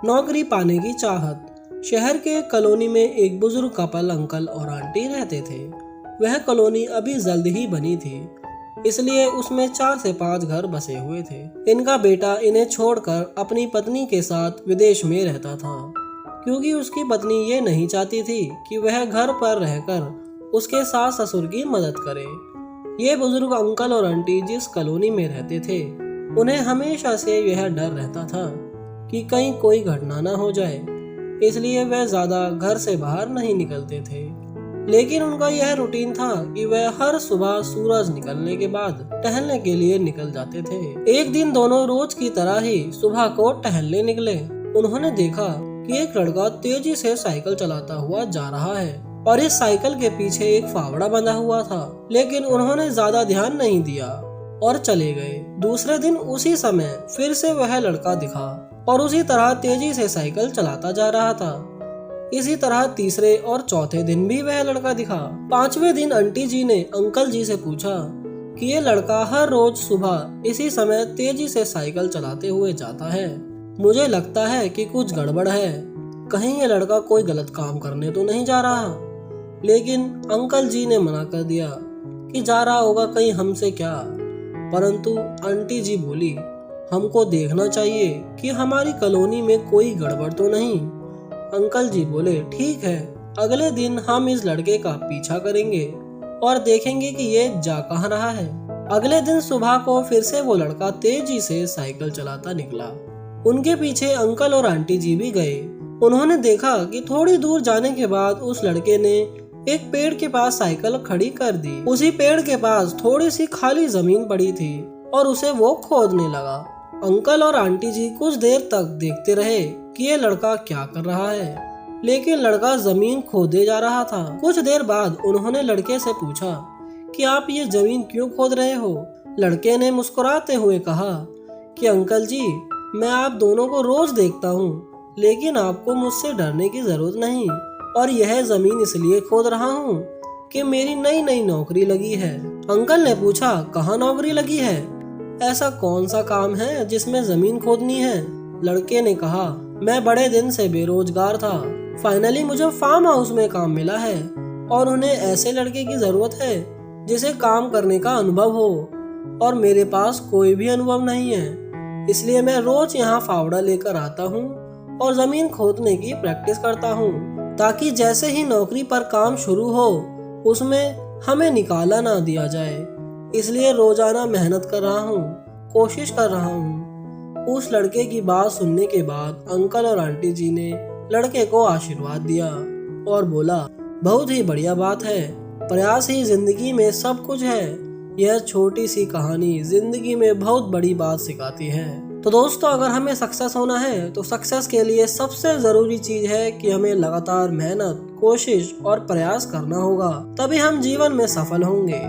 नौकरी पाने की चाहत। शहर के कॉलोनी में एक बुजुर्ग कपल अंकल और आंटी रहते थे। वह कॉलोनी अभी जल्द ही बनी थी, इसलिए उसमें 4 से 5 घर बसे हुए थे। इनका बेटा इन्हें छोड़कर अपनी पत्नी के साथ विदेश में रहता था, क्योंकि उसकी पत्नी ये नहीं चाहती थी कि वह घर पर रहकर उसके सास ससुर की मदद करे। ये बुजुर्ग अंकल और आंटी जिस कॉलोनी में रहते थे, उन्हें हमेशा से यह डर रहता था कि कहीं कोई घटना न हो जाए, इसलिए वह ज्यादा घर से बाहर नहीं निकलते थे। लेकिन उनका यह रूटीन था कि वह हर सुबह सूरज निकलने के बाद टहलने के लिए निकल जाते थे। एक दिन दोनों रोज की तरह ही सुबह को टहलने निकले। उन्होंने देखा कि एक लड़का तेजी से साइकिल चलाता हुआ जा रहा है और इस साइकिल के पीछे एक फावड़ा बंधा हुआ था, लेकिन उन्होंने ज्यादा ध्यान नहीं दिया और चले गए। दूसरे दिन उसी समय फिर से वह लड़का दिखा और उसी तरह तेजी से साइकिल चलाता जा रहा था। इसी तरह तीसरे और चौथे दिन भी वह लड़का दिखा। 5वें दिन आंटी जी ने अंकल जी से पूछा कि ये लड़का हर रोज सुबह इसी समय तेजी से साइकिल चलाते हुए जाता है। मुझे लगता है कि कुछ गड़बड़ है, कहीं ये लड़का कोई गलत काम करने तो नहीं जा रहा। लेकिन अंकल जी ने मना कर दिया कि जा रहा होगा कहीं हमसे क्या। परंतु आंटी जी बोली, हमको देखना चाहिए कि हमारी कॉलोनी में कोई गड़बड़ तो नहीं। अंकल जी बोले, ठीक है, अगले दिन हम इस लड़के का पीछा करेंगे और देखेंगे कि ये जा कहाँ रहा है। अगले दिन सुबह को फिर से वो लड़का तेजी से साइकिल चलाता निकला। उनके पीछे अंकल और आंटी जी भी गए। उन्होंने देखा कि थोड़ी दूर जाने के बाद उस लड़के ने एक पेड़ के पास साइकिल खड़ी कर दी। उसी पेड़ के पास थोड़ी सी खाली जमीन पड़ी थी और उसे वो खोदने लगा। अंकल और आंटी जी कुछ देर तक देखते रहे कि ये लड़का क्या कर रहा है, लेकिन लड़का जमीन खोदे जा रहा था। कुछ देर बाद उन्होंने लड़के से पूछा कि आप ये जमीन क्यों खोद रहे हो। लड़के ने मुस्कुराते हुए कहा कि अंकल जी, मैं आप दोनों को रोज देखता हूँ, लेकिन आपको मुझसे डरने की जरूरत नहीं, और यह जमीन इसलिए खोद रहा हूँ कि मेरी नई नई नौकरी लगी है। अंकल ने पूछा, कहाँ नौकरी लगी है? ऐसा कौन सा काम है जिसमें जमीन खोदनी है? लड़के ने कहा, मैं बड़े दिन से बेरोजगार था, फाइनली मुझे फार्म हाउस में काम मिला है और उन्हें ऐसे लड़के की जरूरत है जिसे काम करने का अनुभव हो, और मेरे पास कोई भी अनुभव नहीं है। इसलिए मैं रोज यहाँ फावड़ा लेकर आता हूँ और जमीन खोदने की प्रैक्टिस करता हूँ, ताकि जैसे ही नौकरी पर काम शुरू हो उसमें हमें निकाला ना दिया जाए। इसलिए रोजाना मेहनत कर रहा हूँ, कोशिश कर रहा हूँ। उस लड़के की बात सुनने के बाद अंकल और आंटी जी ने लड़के को आशीर्वाद दिया और बोला, बहुत ही बढ़िया बात है, प्रयास ही जिंदगी में सब कुछ है। यह छोटी सी कहानी जिंदगी में बहुत बड़ी बात सिखाती है। तो दोस्तों, अगर हमें सक्सेस होना है तो सक्सेस के लिए सबसे जरूरी चीज है कि हमें लगातार मेहनत, कोशिश और प्रयास करना होगा, तभी हम जीवन में सफल होंगे।